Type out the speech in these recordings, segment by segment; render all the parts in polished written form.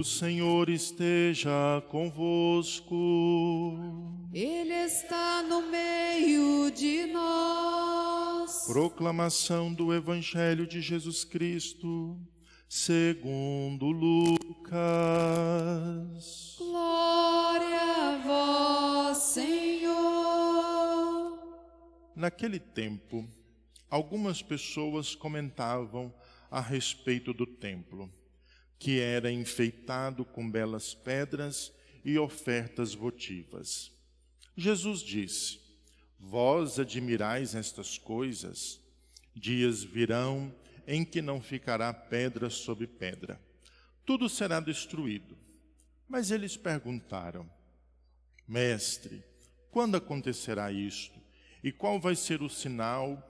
O Senhor esteja convosco. Ele está no meio de nós. Proclamação do Evangelho de Jesus Cristo, segundo Lucas. Glória a vós, Senhor. Naquele tempo, algumas pessoas comentavam a respeito do templo, que era enfeitado com belas pedras e ofertas votivas. Jesus disse: Vós admirais estas coisas? Dias virão em que não ficará pedra sobre pedra. Tudo será destruído. Mas eles perguntaram: Mestre, quando acontecerá isto? E qual vai ser o sinal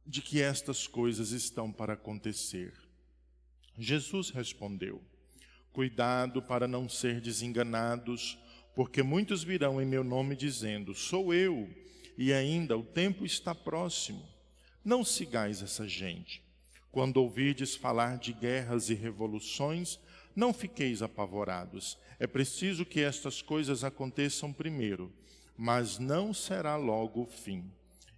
de que estas coisas estão para acontecer? Jesus respondeu: Cuidado para não ser desenganados, porque muitos virão em meu nome dizendo: Sou eu, e ainda o tempo está próximo. Não sigais essa gente. Quando ouvirdes falar de guerras e revoluções, não fiqueis apavorados. É preciso que estas coisas aconteçam primeiro, mas não será logo o fim.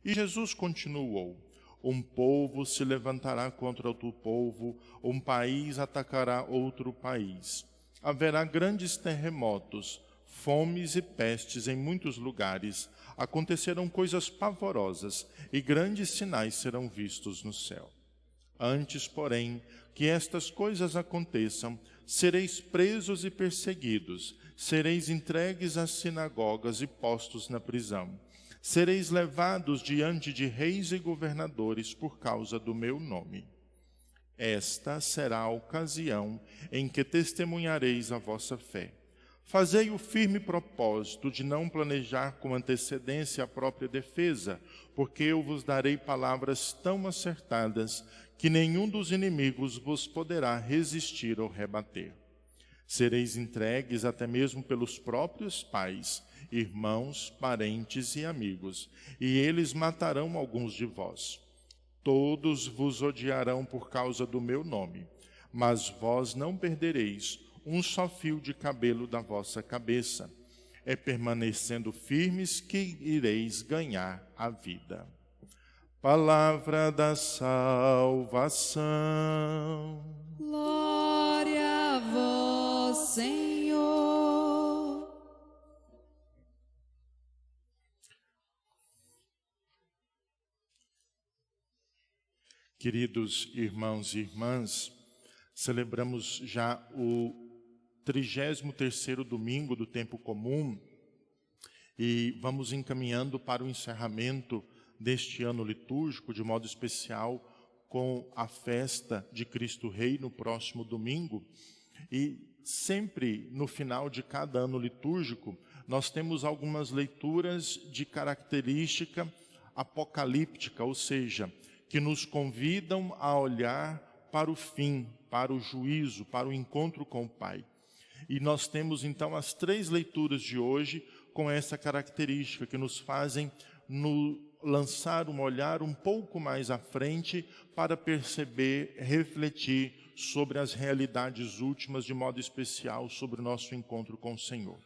E Jesus continuou: Um povo se levantará contra outro povo, um país atacará outro país. Haverá grandes terremotos, fomes e pestes em muitos lugares. Acontecerão coisas pavorosas e grandes sinais serão vistos no céu. Antes, porém, que estas coisas aconteçam, sereis presos e perseguidos, sereis entregues às sinagogas e postos na prisão. Sereis levados diante de reis e governadores por causa do meu nome. Esta será a ocasião em que testemunhareis a vossa fé. Fazei o firme propósito de não planejar com antecedência a própria defesa, porque eu vos darei palavras tão acertadas que nenhum dos inimigos vos poderá resistir ou rebater. Sereis entregues até mesmo pelos próprios pais, irmãos, parentes e amigos, e eles matarão alguns de vós. Todos vos odiarão por causa do meu nome, mas vós não perdereis um só fio de cabelo da vossa cabeça. É permanecendo firmes que ireis ganhar a vida. Palavra da salvação. Glória a vós, Senhor. Queridos irmãos e irmãs, celebramos já o 33º domingo do tempo comum e vamos encaminhando para o encerramento deste ano litúrgico, de modo especial com a festa de Cristo Rei no próximo domingo. E sempre no final de cada ano litúrgico, nós temos algumas leituras de característica apocalíptica, ou seja, que nos convidam a olhar para o fim, para o juízo, para o encontro com o Pai. E nós temos então as 3 leituras de hoje com essa característica, que nos fazem lançar um olhar um pouco mais à frente para perceber, refletir sobre as realidades últimas, de modo especial sobre o nosso encontro com o Senhor.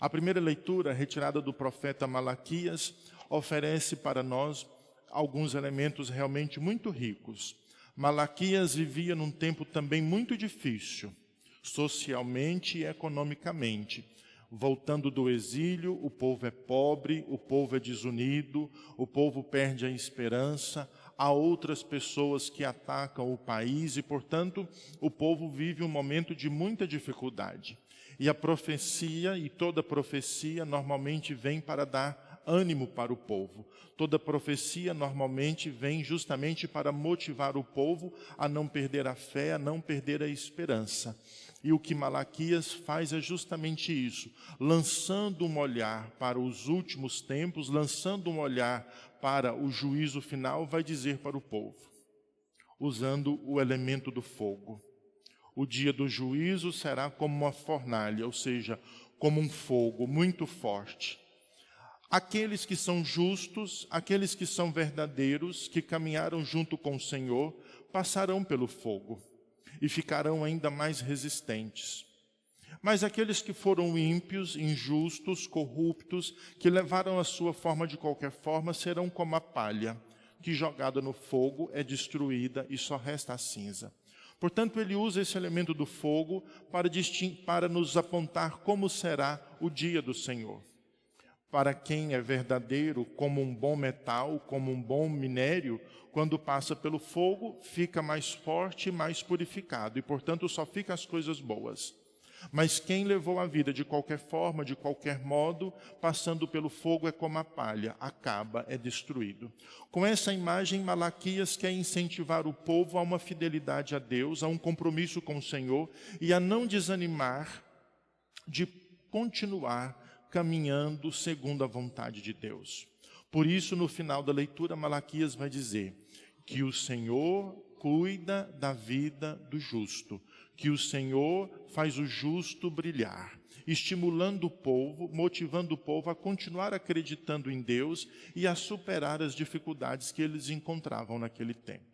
A primeira leitura, retirada do profeta Malaquias, oferece para nós alguns elementos realmente muito ricos. Malaquias vivia num tempo também muito difícil, socialmente e economicamente. Voltando do exílio, o povo é pobre, o povo é desunido, o povo perde a esperança, há outras pessoas que atacam o país e, portanto, o povo vive um momento de muita dificuldade. E a profecia, e toda profecia, normalmente vem para dar ânimo para o povo. Toda profecia normalmente vem justamente para motivar o povo a não perder a fé, a não perder a esperança. E o que Malaquias faz é justamente isso, lançando um olhar para os últimos tempos, lançando um olhar para o juízo final, vai dizer para o povo, usando o elemento do fogo: o dia do juízo será como uma fornalha, ou seja, como um fogo muito forte. Aqueles que são justos, aqueles que são verdadeiros, que caminharam junto com o Senhor, passarão pelo fogo. e ficarão ainda mais resistentes. Mas aqueles que foram ímpios, injustos, corruptos, que levaram a sua forma de qualquer forma, serão como a palha, que jogada no fogo é destruída e só resta a cinza. Portanto, ele usa esse elemento do fogo para nos apontar como será o dia do Senhor. Para quem é verdadeiro, como um bom metal, como um bom minério, quando passa pelo fogo, fica mais forte e mais purificado, e portanto só fica as coisas boas. Mas quem levou a vida de qualquer forma, de qualquer modo, passando pelo fogo é como a palha, acaba, é destruído. Com essa imagem, Malaquias quer incentivar o povo a uma fidelidade a Deus, a um compromisso com o Senhor e a não desanimar de continuar caminhando segundo a vontade de Deus. Por isso, no final da leitura, Malaquias vai dizer que o Senhor cuida da vida do justo, que o Senhor faz o justo brilhar, estimulando o povo, motivando o povo a continuar acreditando em Deus e a superar as dificuldades que eles encontravam naquele tempo.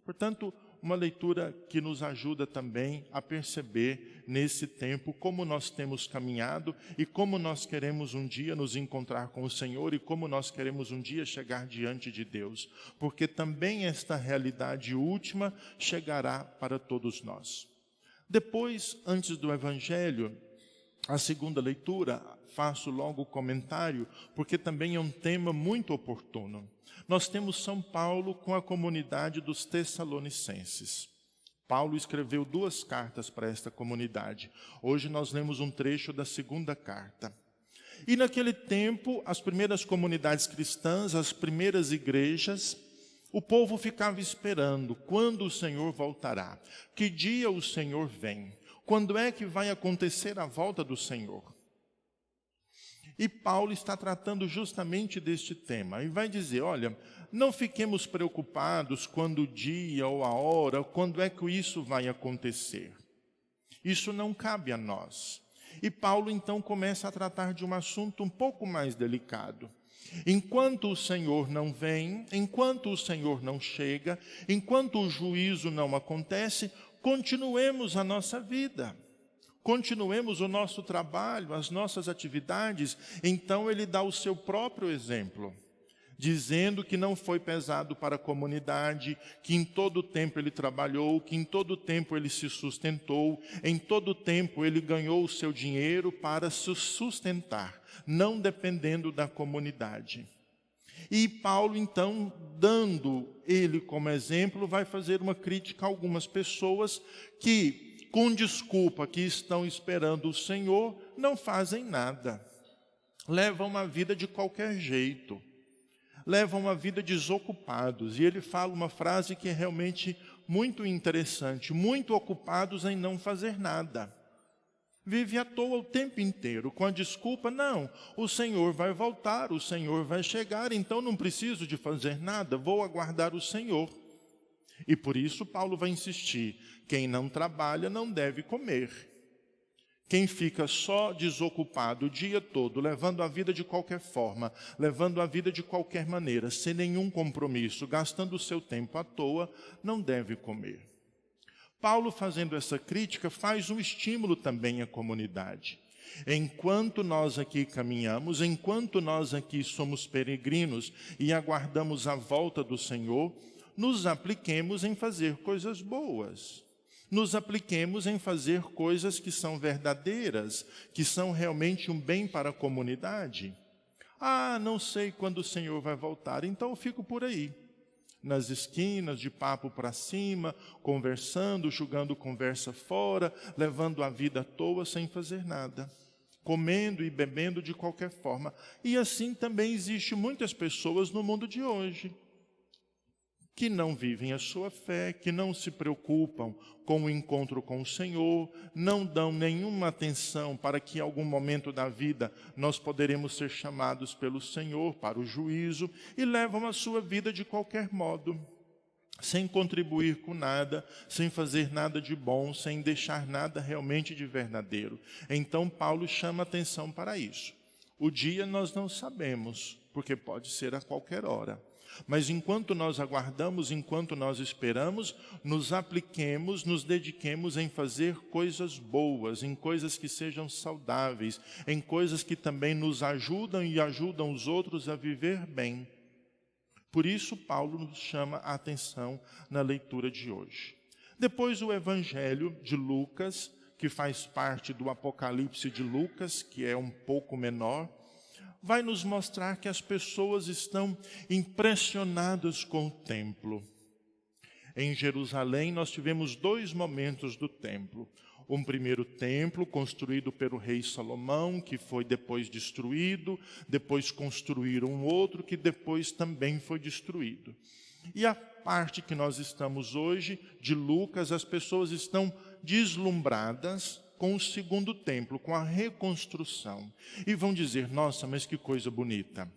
Portanto, uma leitura que nos ajuda também a perceber nesse tempo como nós temos caminhado e como nós queremos um dia nos encontrar com o Senhor e como nós queremos um dia chegar diante de Deus, porque também esta realidade última chegará para todos nós. Depois, antes do Evangelho, a segunda leitura, faço logo o comentário, porque também é um tema muito oportuno. Nós temos São Paulo com a comunidade dos Tessalonicenses. Paulo escreveu 2 cartas para esta comunidade. Hoje nós lemos um trecho da segunda carta. E naquele tempo, as primeiras comunidades cristãs, as primeiras igrejas, o povo ficava esperando quando o Senhor voltará. Que dia o Senhor vem? Quando é que vai acontecer a volta do Senhor? E Paulo está tratando justamente deste tema. E vai dizer, olha, não fiquemos preocupados quando o dia ou a hora, quando é que isso vai acontecer. Isso não cabe a nós. E Paulo então começa a tratar de um assunto um pouco mais delicado. Enquanto o Senhor não vem, enquanto o Senhor não chega, enquanto o juízo não acontece, continuemos a nossa vida. Continuemos o nosso trabalho, as nossas atividades. Então ele dá o seu próprio exemplo, dizendo que não foi pesado para a comunidade, que em todo o tempo ele trabalhou, que em todo o tempo ele se sustentou, em todo o tempo ele ganhou o seu dinheiro para se sustentar, não dependendo da comunidade. E Paulo, então, dando ele como exemplo, vai fazer uma crítica a algumas pessoas que, com desculpa que estão esperando o Senhor, não fazem nada. Levam uma vida de qualquer jeito. Levam uma vida desocupados. E ele fala uma frase que é realmente muito interessante. Muito ocupados em não fazer nada. Vive à toa o tempo inteiro, com a desculpa, não, o Senhor vai voltar, o Senhor vai chegar, então não preciso de fazer nada, vou aguardar o Senhor. E por isso Paulo vai insistir, quem não trabalha não deve comer. Quem fica só desocupado o dia todo, levando a vida de qualquer forma, levando a vida de qualquer maneira, sem nenhum compromisso, gastando o seu tempo à toa, não deve comer. Paulo, fazendo essa crítica, faz um estímulo também à comunidade. Enquanto nós aqui caminhamos, enquanto nós aqui somos peregrinos e aguardamos a volta do Senhor, nos apliquemos em fazer coisas boas. Nos apliquemos em fazer coisas que são verdadeiras, que são realmente um bem para a comunidade. Ah, não sei quando o Senhor vai voltar, então eu fico por aí. Nas esquinas, de papo para cima, conversando, jogando conversa fora, levando a vida à toa sem fazer nada, comendo e bebendo de qualquer forma. E assim também existe muitas pessoas no mundo de hoje, que não vivem a sua fé, que não se preocupam com o encontro com o Senhor, não dão nenhuma atenção para que em algum momento da vida nós poderemos ser chamados pelo Senhor para o juízo e levam a sua vida de qualquer modo, sem contribuir com nada, sem fazer nada de bom, sem deixar nada realmente de verdadeiro. Então Paulo chama atenção para isso. O dia nós não sabemos, porque pode ser a qualquer hora. Mas enquanto nós aguardamos, enquanto nós esperamos, nos apliquemos, nos dediquemos em fazer coisas boas, em coisas que sejam saudáveis, em coisas que também nos ajudam e ajudam os outros a viver bem. Por isso, Paulo nos chama a atenção na leitura de hoje. Depois, o Evangelho de Lucas, que faz parte do Apocalipse de Lucas, que é um pouco menor, vai nos mostrar que as pessoas estão impressionadas com o templo. Em Jerusalém, nós tivemos 2 momentos do templo. Um primeiro templo, construído pelo rei Salomão, que foi depois destruído. Depois construíram um outro, que depois também foi destruído. E a parte que nós estamos hoje, de Lucas, as pessoas estão deslumbradas com o segundo templo, com a reconstrução. E vão dizer, nossa, mas que coisa bonita.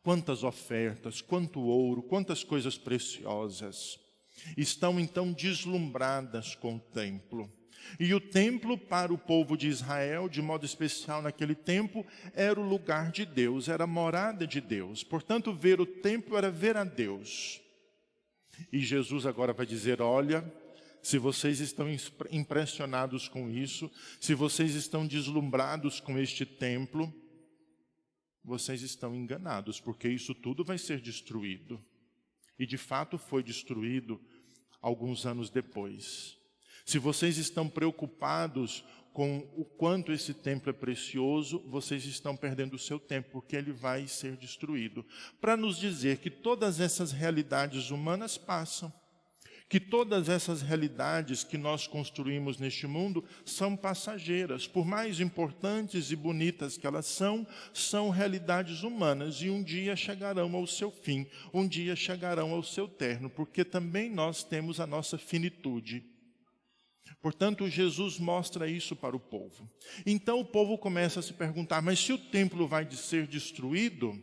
Quantas ofertas, quanto ouro, quantas coisas preciosas. Estão então deslumbradas com o templo. E o templo para o povo de Israel, de modo especial naquele tempo, era o lugar de Deus, era a morada de Deus. Portanto, ver o templo era ver a Deus. E Jesus agora vai dizer, olha, se vocês estão impressionados com isso, se vocês estão deslumbrados com este templo, vocês estão enganados, porque isso tudo vai ser destruído. E de fato foi destruído alguns anos depois. Se vocês estão preocupados com o quanto esse templo é precioso, vocês estão perdendo o seu tempo, porque ele vai ser destruído. Para nos dizer que todas essas realidades humanas passam, que todas essas realidades que nós construímos neste mundo são passageiras. Por mais importantes e bonitas que elas são realidades humanas e um dia chegarão ao seu fim, um dia chegarão ao seu término, porque também nós temos a nossa finitude. Portanto, Jesus mostra isso para o povo. Então o povo começa a se perguntar, mas se o templo vai ser destruído,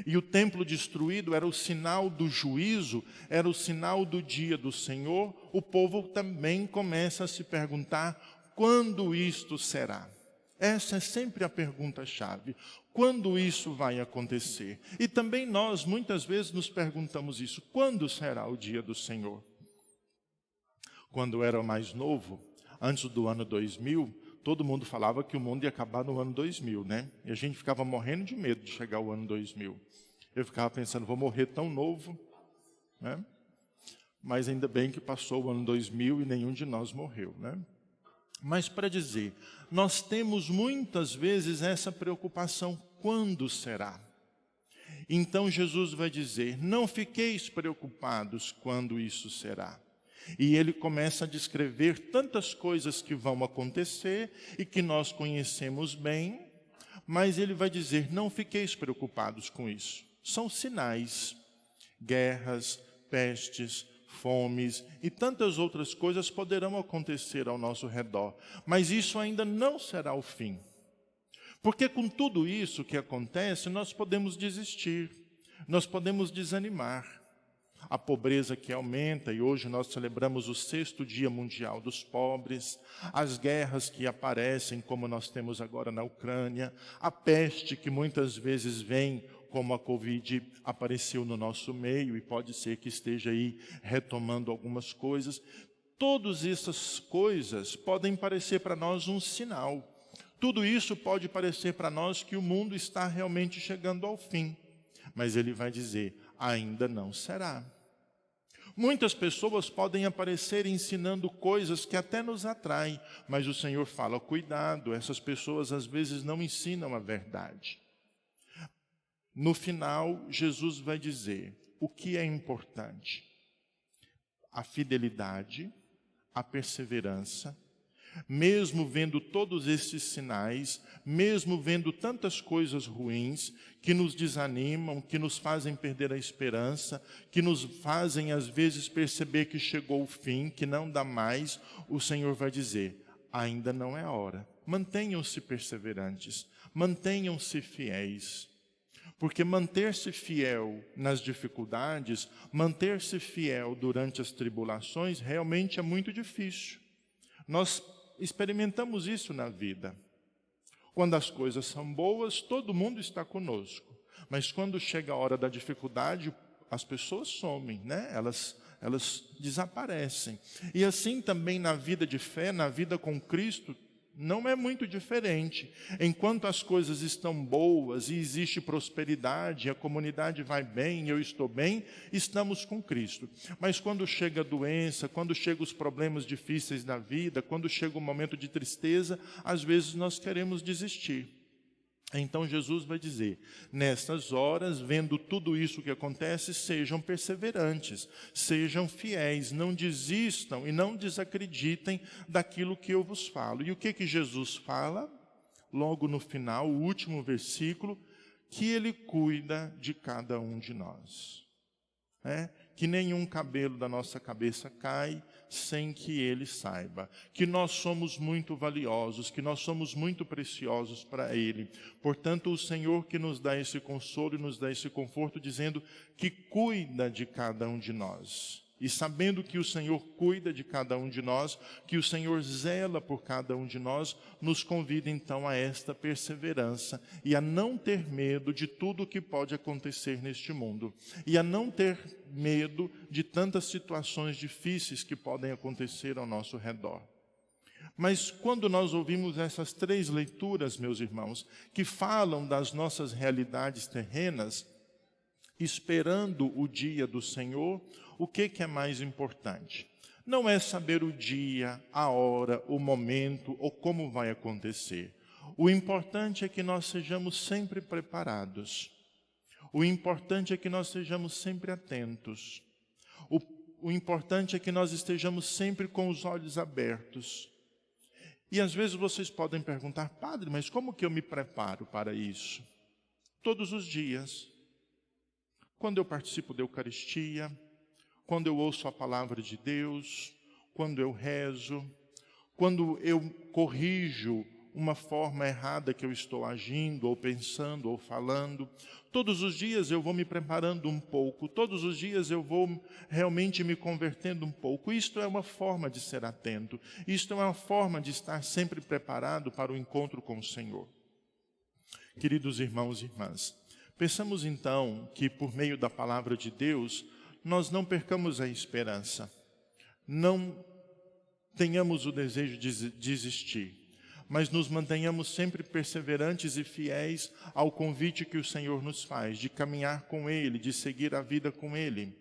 e o templo destruído era o sinal do juízo, era o sinal do dia do Senhor, o povo também começa a se perguntar, quando isto será? Essa é sempre a pergunta-chave. Quando isso vai acontecer? E também nós, muitas vezes, nos perguntamos isso. Quando será o dia do Senhor? Quando eu era mais novo, antes do ano 2000, todo mundo falava que o mundo ia acabar no ano 2000, né? E a gente ficava morrendo de medo de chegar o ano 2000. Eu ficava pensando, vou morrer tão novo, né? Mas ainda bem que passou o ano 2000 e nenhum de nós morreu, né? Mas para dizer, nós temos muitas vezes essa preocupação, quando será? Então Jesus vai dizer, não fiqueis preocupados quando isso será. E ele começa a descrever tantas coisas que vão acontecer e que nós conhecemos bem, mas ele vai dizer, não fiqueis preocupados com isso. São sinais, guerras, pestes, fomes e tantas outras coisas poderão acontecer ao nosso redor, mas isso ainda não será o fim. Porque com tudo isso que acontece, nós podemos desistir, nós podemos desanimar. A pobreza que aumenta, e hoje nós celebramos o 6º Dia Mundial dos Pobres, as guerras que aparecem, como nós temos agora na Ucrânia, a peste que muitas vezes vem, como a Covid apareceu no nosso meio, e pode ser que esteja aí retomando algumas coisas. Todas essas coisas podem parecer para nós um sinal. Tudo isso pode parecer para nós que o mundo está realmente chegando ao fim. Mas ele vai dizer, ainda não será. Muitas pessoas podem aparecer ensinando coisas que até nos atraem, mas o Senhor fala, cuidado, essas pessoas às vezes não ensinam a verdade. No final, Jesus vai dizer o que é importante. A fidelidade, a perseverança, mesmo vendo todos esses sinais, mesmo vendo tantas coisas ruins que nos desanimam, que nos fazem perder a esperança, que nos fazem às vezes perceber que chegou o fim, que não dá mais, o Senhor vai dizer, ainda não é a hora. Mantenham-se perseverantes, mantenham-se fiéis. Porque manter-se fiel nas dificuldades, manter-se fiel durante as tribulações, realmente é muito difícil. Nós experimentamos isso na vida. Quando as coisas são boas, todo mundo está conosco. Mas quando chega a hora da dificuldade, as pessoas somem, né? Elas desaparecem. E assim também na vida de fé, na vida com Cristo, não é muito diferente. Enquanto as coisas estão boas e existe prosperidade, a comunidade vai bem, eu estou bem, estamos com Cristo. Mas quando chega a doença, quando chegam os problemas difíceis da vida, quando chega o momento de tristeza, às vezes nós queremos desistir. Então Jesus vai dizer, nessas horas, vendo tudo isso que acontece, sejam perseverantes, sejam fiéis, não desistam e não desacreditem daquilo que eu vos falo. E o que Jesus fala? Logo no final, o último versículo, que Ele cuida de cada um de nós. Que nenhum cabelo da nossa cabeça cai sem que Ele saiba. Que nós somos muito valiosos, que nós somos muito preciosos para Ele. Portanto, o Senhor que nos dá esse consolo e nos dá esse conforto, dizendo que cuida de cada um de nós. E sabendo que o Senhor cuida de cada um de nós, que o Senhor zela por cada um de nós, nos convida então a esta perseverança e a não ter medo de tudo o que pode acontecer neste mundo. E a não ter medo de tantas situações difíceis que podem acontecer ao nosso redor. Mas quando nós ouvimos essas 3 leituras, meus irmãos, que falam das nossas realidades terrenas, esperando o dia do Senhor, o que é mais importante? Não é saber o dia, a hora, o momento ou como vai acontecer. O importante é que nós sejamos sempre preparados. O importante é que nós sejamos sempre atentos. O importante é que nós estejamos sempre com os olhos abertos. E às vezes vocês podem perguntar, padre, mas como que eu me preparo para isso? Todos os dias. Quando eu participo da Eucaristia, quando eu ouço a palavra de Deus, quando eu rezo, quando eu corrijo uma forma errada que eu estou agindo, ou pensando, ou falando. Todos os dias eu vou me preparando um pouco, todos os dias eu vou realmente me convertendo um pouco. Isto é uma forma de ser atento, isto é uma forma de estar sempre preparado para o encontro com o Senhor. Queridos irmãos e irmãs, pensamos então que por meio da palavra de Deus, nós não percamos a esperança, não tenhamos o desejo de desistir, mas nos mantenhamos sempre perseverantes e fiéis ao convite que o Senhor nos faz, de caminhar com Ele, de seguir a vida com Ele.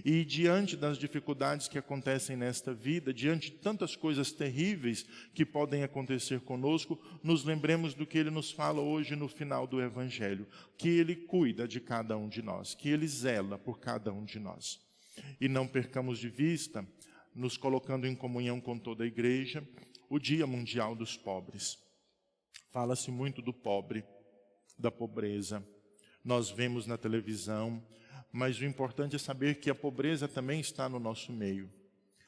E diante das dificuldades que acontecem nesta vida, diante de tantas coisas terríveis que podem acontecer conosco, nos lembremos do que Ele nos fala hoje no final do Evangelho, que Ele cuida de cada um de nós, que Ele zela por cada um de nós. E não percamos de vista, nos colocando em comunhão com toda a igreja, o Dia Mundial dos Pobres. Fala-se muito do pobre, da pobreza. Nós vemos na televisão, mas o importante é saber que a pobreza também está no nosso meio.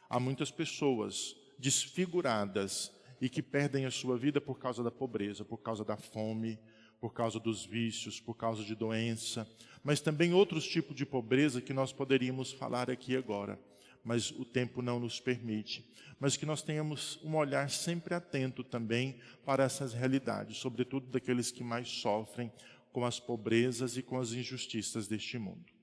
Há muitas pessoas desfiguradas e que perdem a sua vida por causa da pobreza, por causa da fome, por causa dos vícios, por causa de doença, mas também outros tipos de pobreza que nós poderíamos falar aqui agora, mas o tempo não nos permite. Mas que nós tenhamos um olhar sempre atento também para essas realidades, sobretudo daqueles que mais sofrem com as pobrezas e com as injustiças deste mundo.